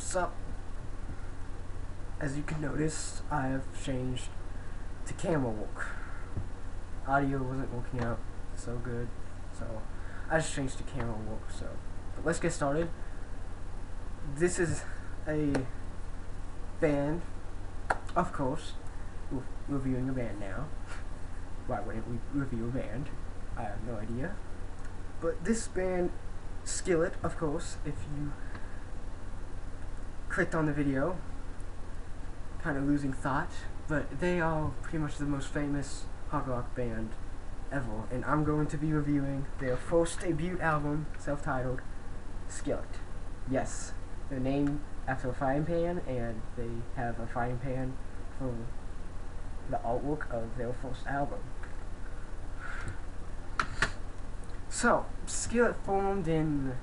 So, as you can notice, I have changed to camera walk. Audio wasn't working out so good, so I just changed to camera walk. But let's get started. This is a band, of course. We're reviewing a band now. Why wouldn't we review a band? I have no idea. But this band, Skillet, of course, if you clicked on the video, kind of losing thought, but they are pretty much the most famous hard rock band ever, and I'm going to be reviewing their first debut album, self-titled Skillet. Yes, they're named after a frying pan, and they have a frying pan for the artwork of their first album. So, Skillet formed in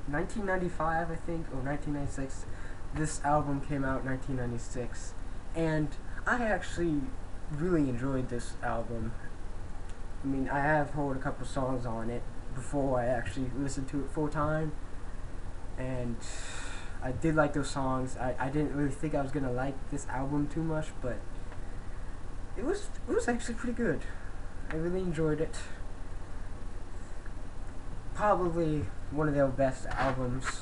1995, I think, or 1996. This album came out in 1996, and I actually really enjoyed this album. I mean, I have heard a couple songs on it before I actually listened to it full time, and I did like those songs. I didn't really think I was gonna like this album too much, but it was actually pretty good. I really enjoyed it. Probably one of their best albums.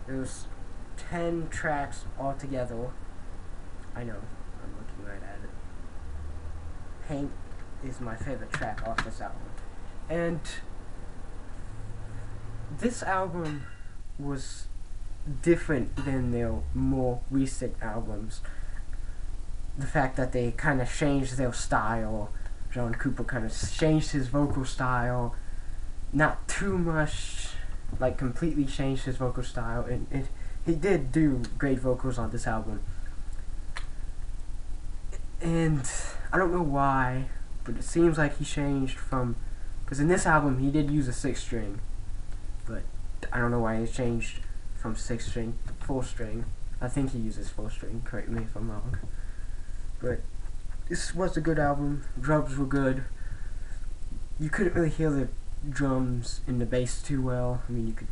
There's 10 tracks altogether. I know, I'm looking right at it. Paint is my favorite track off this album. And this album was different than their more recent albums. The fact that they kind of changed their style. John Cooper kind of changed his vocal style. Not too much, like completely changed his vocal style, and he did do great vocals on this album. And I don't know why, but it seems like he changed from, because in this album he did use a 6-string, but I don't know why he changed from 6-string to 4-string. I think he uses 4-string, correct me if I'm wrong. But this was a good album. Drums were good. You couldn't really hear the drums and the bass too well. I mean, you could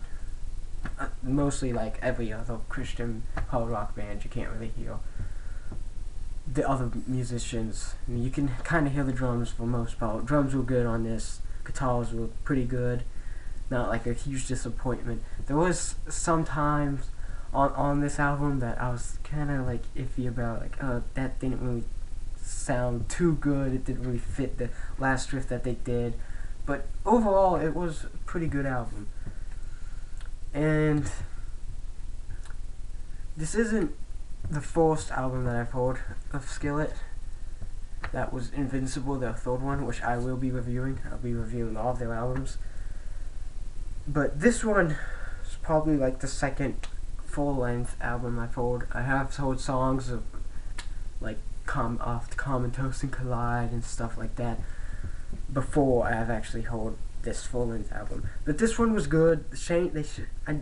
mostly, like every other Christian hard rock band, you can't really hear the other musicians. I mean, you can kind of hear the drums for the most part. Drums were good on this. Guitars were pretty good. Not like a huge disappointment. There was sometimes on this album that I was kind of like iffy about, like, that didn't really sound too good. It didn't really fit the last riff that they did. But overall, it was a pretty good album. And this isn't the first album that I've heard of Skillet. That was Invincible, their third one, which I will be reviewing. I'll be reviewing all of their albums. But this one is probably like the second full-length album I've heard. I have heard songs of like Comatose and Collide and stuff like that before I have actually heard this full-length album. But this one was good. I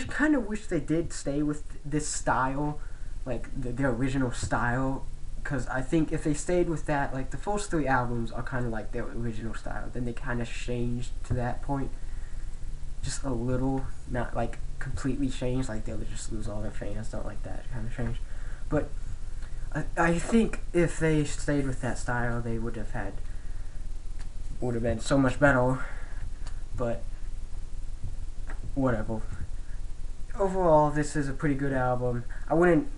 kind of wish they did stay with this style, like their original style, because I think if they stayed with that, like the first 3 albums are kind of like their original style. Then they kind of changed to that point, just a little, not like completely changed, like they'll just lose all their fans, not like that kind of change. But I think if they stayed with that style, they would have been so much better. But whatever. Overall, this is a pretty good album. I wouldn't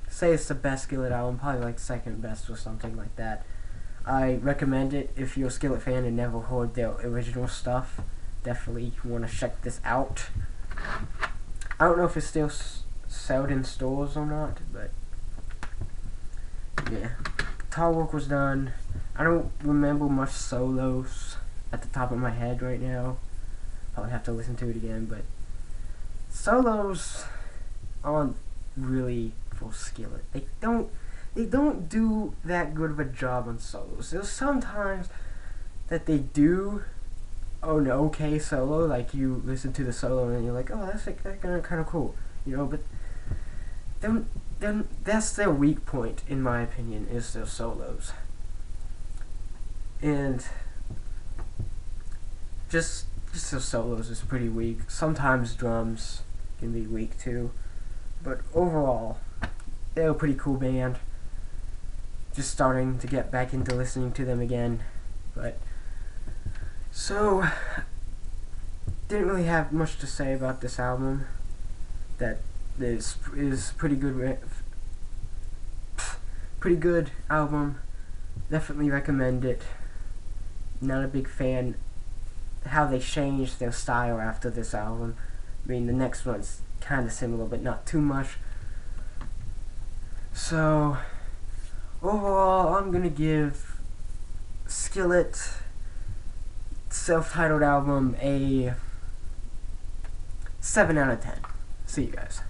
say it's the best Skillet album, probably like second best or something like that. I recommend it if you're a Skillet fan and never heard their original stuff. Definitely want to check this out. I don't know if it's still sold in stores or not, but yeah. Guitar work was done. I don't remember much solos at the top of my head right now. Probably have to listen to it again, but solos aren't really for Skillet. They don't do that good of a job on solos. There's sometimes that they do an okay solo, like you listen to the solo and you're like, oh, that's kind of cool, you know. But then that's their weak point, in my opinion, is their solos. And just just the solos is pretty weak. Sometimes drums can be weak too, but overall, they're a pretty cool band. Just starting to get back into listening to them again, but so didn't really have much to say about this album. That is pretty good. Pretty good album. Definitely recommend it. Not a big fan how they changed their style after this album. I mean, the next one's kind of similar, but not too much. So overall, I'm gonna give Skillet self-titled album a 7 out of 10. See you guys.